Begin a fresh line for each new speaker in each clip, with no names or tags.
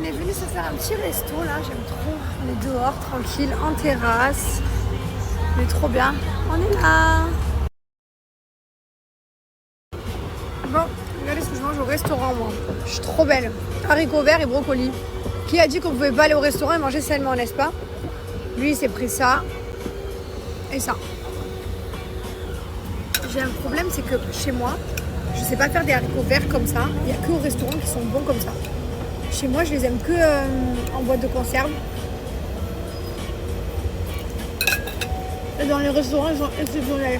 On est venu se faire un petit resto là, j'aime trop. On est dehors, tranquille, en terrasse. On est trop bien. On est là. Bon, regardez ce que je mange au restaurant moi. Je suis trop belle. Haricots verts et brocolis. Qui a dit qu'on pouvait pas aller au restaurant et manger sainement, n'est-ce pas? Lui il s'est pris ça et ça. J'ai un problème, c'est que chez moi, je sais pas faire des haricots verts comme ça. Il n'y a que au restaurant qui sont bons comme ça. Chez moi, je les aime que en boîte de conserve. Et dans les restaurants, ils sont exceptionnels.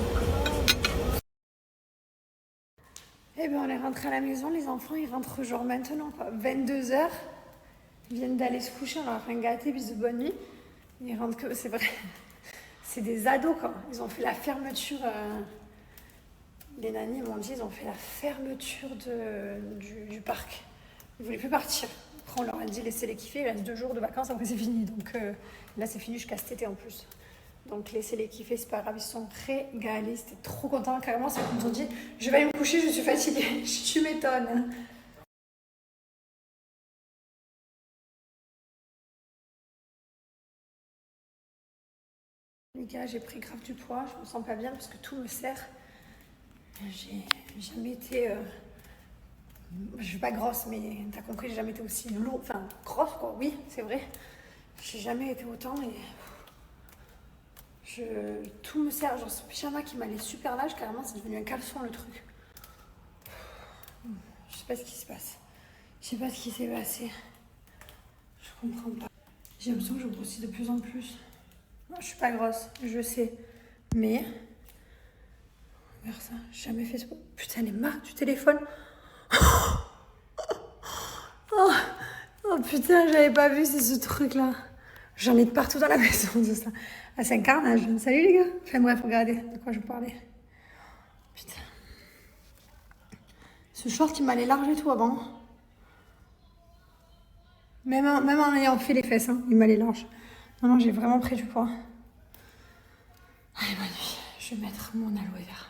Et bien, on est rentré à la maison. Les enfants, ils rentrent genre maintenant, quoi. 22h. Ils viennent d'aller se coucher. On leur a fait un gâté, bisous de bonne nuit. Ils rentrent que... C'est vrai. C'est des ados, quoi. Ils ont fait la fermeture... Les nannies m'ont dit, ils ont fait la fermeture du parc. Ils ne voulaient plus partir. Après, on leur a dit, laissez-les kiffer. Il reste 2 jours de vacances, après c'est fini. Donc là, c'est fini jusqu'à cet été en plus. Donc laissez-les kiffer, c'est pas grave. Ils sont régalés. C'était trop contents. Carrément, c'est comme ils ont dit, je vais aller me coucher, je suis fatiguée. Tu m'étonnes. Les gars, j'ai pris grave du poids. Je me sens pas bien parce que tout me serre. J'ai jamais été... Je suis pas grosse, mais t'as compris, j'ai jamais été aussi lourde. Enfin, grosse quoi, oui, c'est vrai. J'ai jamais été autant et... Tout me sert. Genre ce pyjama qui m'allait super large, carrément, c'est devenu un caleçon le truc. Je sais pas ce qui se passe. Je sais pas ce qui s'est passé. Je comprends pas. J'ai l'impression que je grossis de plus en plus. Non, je suis pas grosse, je sais. Mais... Regarde ça, j'ai jamais fait ce... Putain, elle est marre du téléphone. Oh, oh putain, j'avais pas vu, c'est ce truc-là. J'en ai de partout dans la maison de ça. Ah, c'est un carnage. Salut les gars. Enfin bref, regardez de quoi je parlais. Putain. Ce short, il m'allait large et tout avant. Même en ayant fait les fesses, hein, il m'allait large. Non, non, j'ai vraiment pris du poids. Allez, bonne nuit. Je vais mettre mon aloe vera.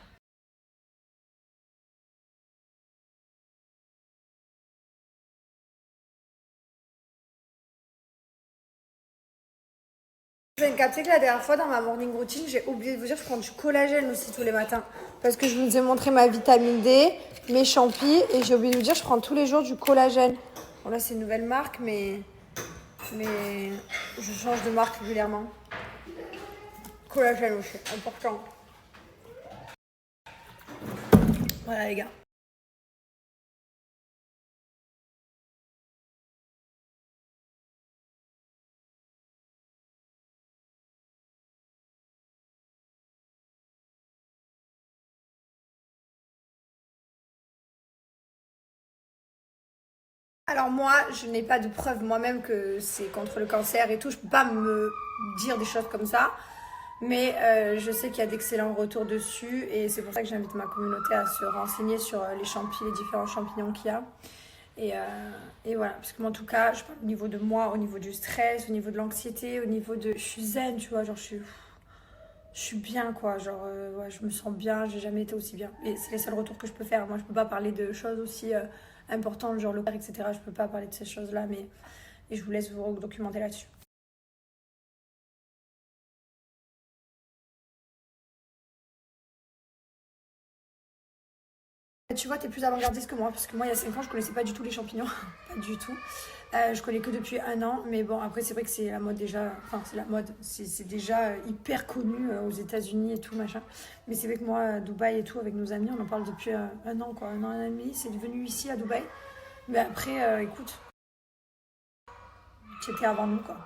Vous avez capté que la dernière fois dans ma morning routine, j'ai oublié de vous dire que je prends du collagène aussi tous les matins. Parce que je vous ai montré ma vitamine D, mes champis, et j'ai oublié de vous dire que je prends tous les jours du collagène. Bon là c'est une nouvelle marque, mais je change de marque régulièrement. Collagène aussi, important. Voilà les gars. Alors moi, je n'ai pas de preuve moi-même que c'est contre le cancer et tout. Je peux pas me dire des choses comme ça. Mais je sais qu'il y a d'excellents retours dessus. Et c'est pour ça que j'invite ma communauté à se renseigner sur les champis, les différents champignons qu'il y a. Et voilà, parce que moi en tout cas, je parle au niveau de moi, au niveau du stress, au niveau de l'anxiété, au niveau de... Je suis zen, tu vois, genre je suis bien quoi, genre ouais, je me sens bien, j'ai jamais été aussi bien. Et c'est les seuls retours que je peux faire. Moi je peux pas parler de choses aussi importantes, genre le père, etc. Je peux pas parler de ces choses-là, mais et je vous laisse vous documenter là-dessus. Tu vois, t'es plus avant-gardiste que moi, parce que moi, il y a 5 ans, je connaissais pas du tout les champignons. Pas du tout. Je connais que depuis 1 an, mais bon, après, c'est vrai que c'est la mode déjà. Enfin, c'est la mode. C'est déjà hyper connu aux États-Unis et tout, machin. Mais c'est vrai que moi, à Dubaï et tout, avec nos amis, on en parle depuis 1 an, quoi. 1 an et demi. C'est devenu ici, à Dubaï. Mais après, écoute, c'était avant nous, quoi.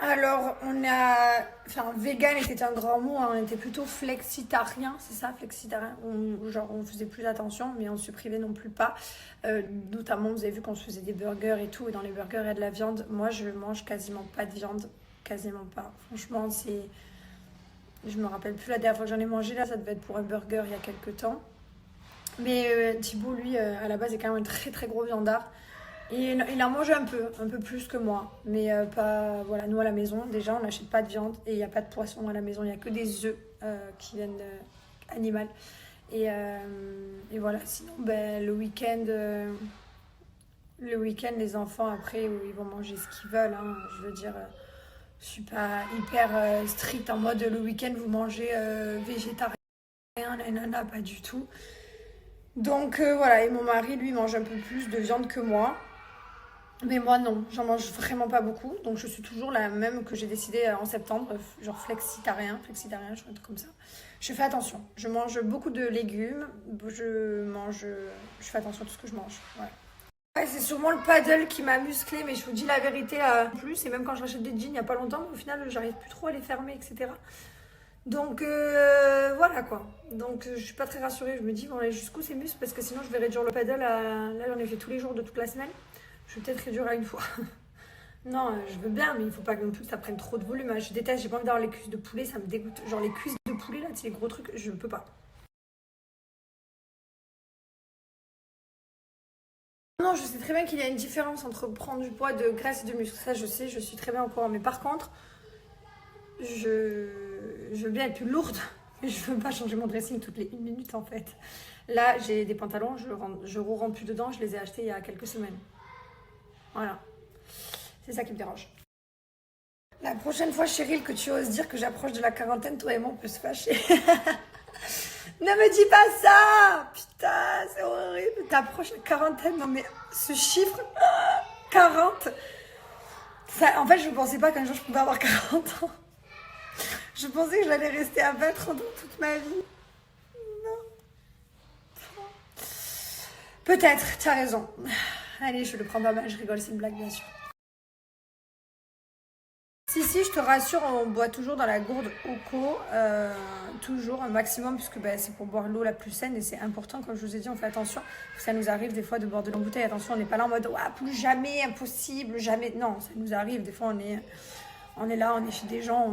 Alors, on a... Enfin, vegan était un grand mot, hein. On était plutôt flexitarien, c'est ça, flexitarien. Genre, on faisait plus attention, mais on se privait non plus pas. Notamment, vous avez vu qu'on se faisait des burgers et tout, et dans les burgers, il y a de la viande. Moi, je mange quasiment pas de viande, quasiment pas. Franchement, c'est... Je me rappelle plus la dernière fois que j'en ai mangé, là, ça devait être pour un burger il y a quelques temps. Mais Thibaut, lui, à la base, est quand même un très très gros viandard. Et il en mange un peu plus que moi. Mais pas. Voilà, nous à la maison, déjà, on n'achète pas de viande et il n'y a pas de poisson à la maison, il n'y a que des œufs. qui viennent animales. Et voilà, sinon le week-end, les enfants après, ils vont manger ce qu'ils veulent. Hein. Je veux dire, je suis pas hyper stricte en mode le week-end vous mangez végétarien, nanana, pas du tout. Donc voilà, et mon mari lui mange un peu plus de viande que moi. Mais moi non, j'en mange vraiment pas beaucoup. Donc je suis toujours la même que j'ai décidé en septembre, genre flexitarien, je crois un truc comme ça. Je fais attention, je mange beaucoup de légumes, je fais attention à tout ce que je mange. Ouais, c'est sûrement le paddle qui m'a musclé, mais je vous dis la vérité plus. Et même quand je rachète des jeans il n'y a pas longtemps, au final j'arrive plus trop à les fermer, etc. Donc voilà quoi. Donc je suis pas très rassurée. Je me dis, bon, allez, jusqu'où ces muscles parce que sinon je vais réduire le paddle là j'en ai fait tous les jours de toute la semaine. Je vais peut-être réduire à une fois. Non, je veux bien, mais il faut pas non plus que ça prenne trop de volume. Je déteste, j'ai pas envie d'avoir les cuisses de poulet, ça me dégoûte. Genre les cuisses de poulet là, c'est les gros trucs, je peux pas. Non, je sais très bien qu'il y a une différence entre prendre du poids de graisse et de muscle. Ça, je sais, je suis très bien au courant. Mais par contre, je veux bien être plus lourde, mais je veux pas changer mon dressing toutes les 1 minute en fait. Là, j'ai des pantalons, je rentre plus dedans, je les ai achetés il y a quelques semaines. Voilà, c'est ça qui me dérange. La prochaine fois, Cheryl, que tu oses dire que j'approche de la quarantaine, toi et moi, on peut se fâcher. Ne me dis pas ça! Putain, c'est horrible. T'approches la quarantaine, non mais ce chiffre, 40. Ça, en fait, je ne pensais pas qu'un jour je pouvais avoir 40 ans. Je pensais que j'allais rester à 20 ans toute ma vie. Non. Peut-être, tu as raison. Allez, je le prends pas mal, je rigole, c'est une blague, bien sûr. Si, je te rassure, on boit toujours dans la gourde Oco, toujours un maximum, puisque c'est pour boire l'eau la plus saine et c'est important, comme je vous ai dit, on fait attention. Ça nous arrive des fois de boire de l'eau en bouteille, attention, on n'est pas là en mode plus jamais, impossible, jamais. Non, ça nous arrive, des fois on est là, on est chez des gens, on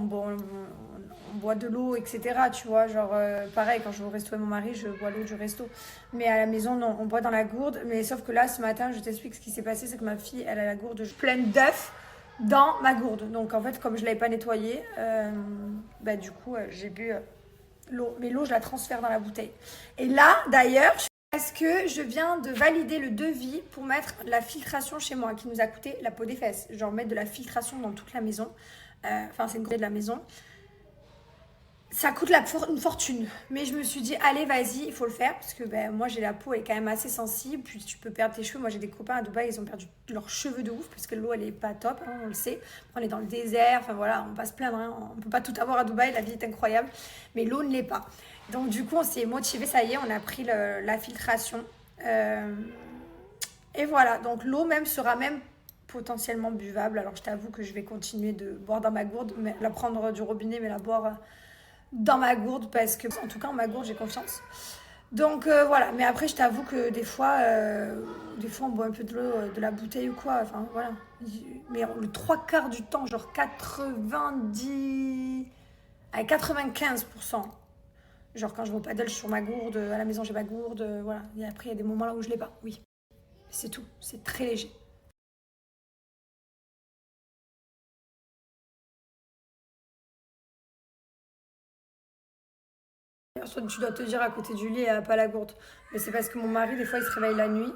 boit de l'eau, etc. Tu vois, genre pareil, quand je vais au resto avec mon mari, je bois l'eau du resto. Mais à la maison, non, on boit dans la gourde. Mais sauf que là, ce matin, je t'explique ce qui s'est passé, c'est que ma fille, elle a la gourde pleine d'œufs dans ma gourde. Donc en fait, comme je ne l'avais pas nettoyée, du coup, j'ai bu l'eau. Mais l'eau, je la transfère dans la bouteille. Et là, d'ailleurs, parce que je viens de valider le devis pour mettre la filtration chez moi, qui nous a coûté la peau des fesses. Genre mettre de la filtration dans toute la maison. Enfin, c'est une côté de la maison. Ça coûte une fortune. Mais je me suis dit, allez, vas-y, il faut le faire. Parce que moi, j'ai la peau, elle est quand même assez sensible. Puis tu peux perdre tes cheveux. Moi, j'ai des copains à Dubaï, ils ont perdu leurs cheveux de ouf. Parce que l'eau, elle est pas top, hein, on le sait. On est dans le désert. Enfin voilà, on va se plaindre. Hein, on peut pas tout avoir à Dubaï, la vie est incroyable. Mais l'eau ne l'est pas. Donc du coup, on s'est motivé. Ça y est, on a pris la filtration. Et voilà, donc l'eau même sera même potentiellement buvable. Alors je t'avoue que je vais continuer de boire dans ma gourde. Mais la prendre du robinet, mais la boire dans ma gourde parce que, en tout cas, en ma gourde, j'ai confiance. Donc voilà, mais après, je t'avoue que des fois, on boit un peu de l'eau, de la bouteille ou quoi. Enfin voilà. Mais le 3/4 du temps, genre 90 à 95%. Genre quand je vais au paddle, je suis sur ma gourde, à la maison, j'ai ma gourde, voilà. Et après, il y a des moments là où je l'ai pas, oui. C'est tout, c'est très léger. Tu dois te dire à côté du lit, elle n'a pas la gourde. Mais c'est parce que mon mari, des fois, il se réveille la nuit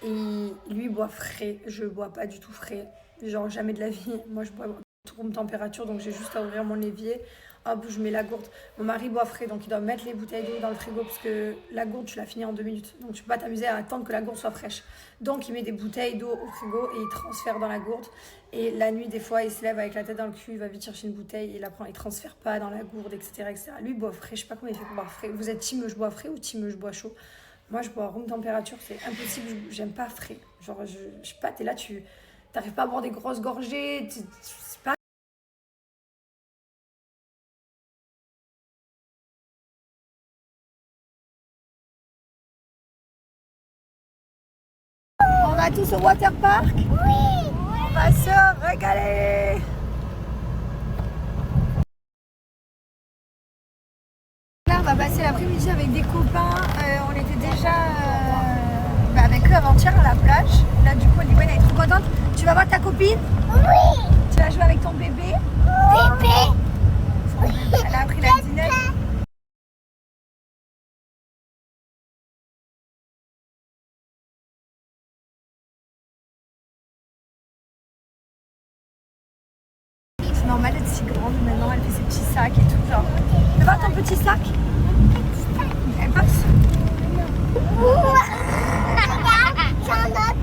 et lui, il boit frais. Je bois pas du tout frais. Genre, jamais de la vie. Moi, je bois tout room température, donc j'ai juste à ouvrir mon évier. Hop, je mets la gourde. Mon mari boit frais, donc il doit mettre les bouteilles d'eau dans le frigo parce que la gourde, tu l'as finie en 2 minutes. Donc, tu peux pas t'amuser à attendre que la gourde soit fraîche. Donc, il met des bouteilles d'eau au frigo et il transfère dans la gourde. Et la nuit, des fois, il se lève avec la tête dans le cul, il va vite chercher une bouteille, il la prend, il transfère pas dans la gourde, etc. Lui, il boit frais. Je sais pas comment il fait pour boire frais. Vous êtes team je bois frais ou team je bois chaud? Moi, je bois room température, c'est impossible. J'aime pas frais. Genre, je sais pas, t'es là, tu t'arrives pas à boire des grosses gorgées. C'est pas. On va tous au waterpark? Oui! On va se régaler! Là, on va passer l'après-midi avec des copains. On était déjà avec eux avant-hier à la plage. Là, du coup, Olivia, elle est trop contente. Tu vas voir ta copine? Oui! Tu vas jouer avec ton bébé? Bébé! Elle a appris la dinette. normal d'être si grande. Maintenant, elle fait ses petits sacs et tout. Genre, tu vois ton petit sac? Elle passe.
Regarde, j'en note.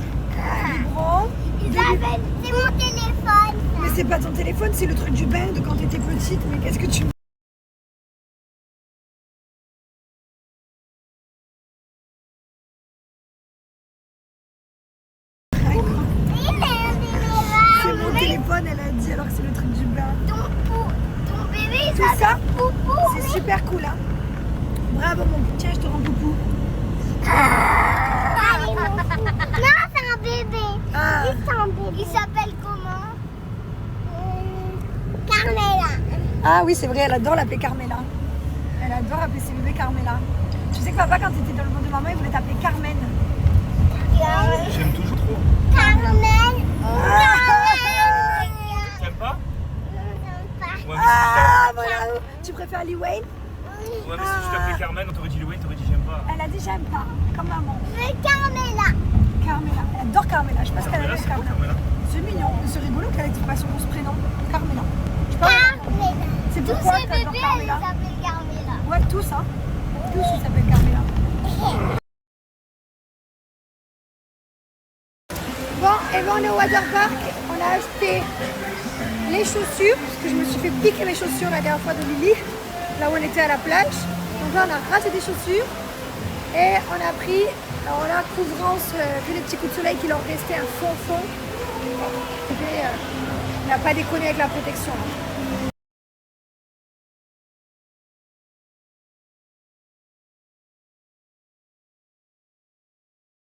Biberon.
Isabelle, c'est mon téléphone.
Mais c'est pas ton téléphone, c'est le truc du bain de quand t'étais petite. Mais qu'est-ce que tu... C'est mon téléphone, elle a dit, alors que c'est le truc du bain.
Ton bébé,
Tout
ça
ça,
poupou.
c'est super cool, hein. Bravo, mon petit, tiens, je te rends poupou.
Allez, mon fou. Non, c'est un bébé.
Ah.
C'est un bébé. Il s'appelle comment? Carmela.
Ah oui, c'est vrai, elle adore l'appeler Carmela. Elle adore appeler ses bébés Carmela. Tu sais que papa, quand t'étais dans le monde de maman, il voulait t'appeler Carmen.
J'aime toujours trop.
Carmel.
T'aimes pas? Ouais, mais
Ah, voilà. Tu préfères Lee Wayne?
si tu t'appelais Carmen, on t'aurait dit Louane, t'aurais dit j'aime pas.
Elle a dit j'aime pas, comme maman.
Mais Carmela.
Carmela, elle adore Carmela. Je sais pas ce qu'elle
Carmela,
appelle
c'est beau,
Carmela.
Carmela.
C'est mignon, mais c'est rigolo qu'elle ait pas son prénom. Carmela. Je sais pas.
Carmela.
C'est
Tous
pourquoi
ces
t'adores
bébés, ils
Carmela?
s'appellent Carmela.
Ouais, tous, hein. Tous, ils s'appellent Carmela. Bon, et ben on est au waterpark. On a acheté les chaussures, parce que je me suis fait piquer mes chaussures la dernière fois de Lily, là où on était à la plage. Donc là, on a racheté des chaussures. Et on a pris, alors là, couvrance, vu les petits coups de soleil qui leur restaient un fond. Et, on n'a pas déconné avec la protection.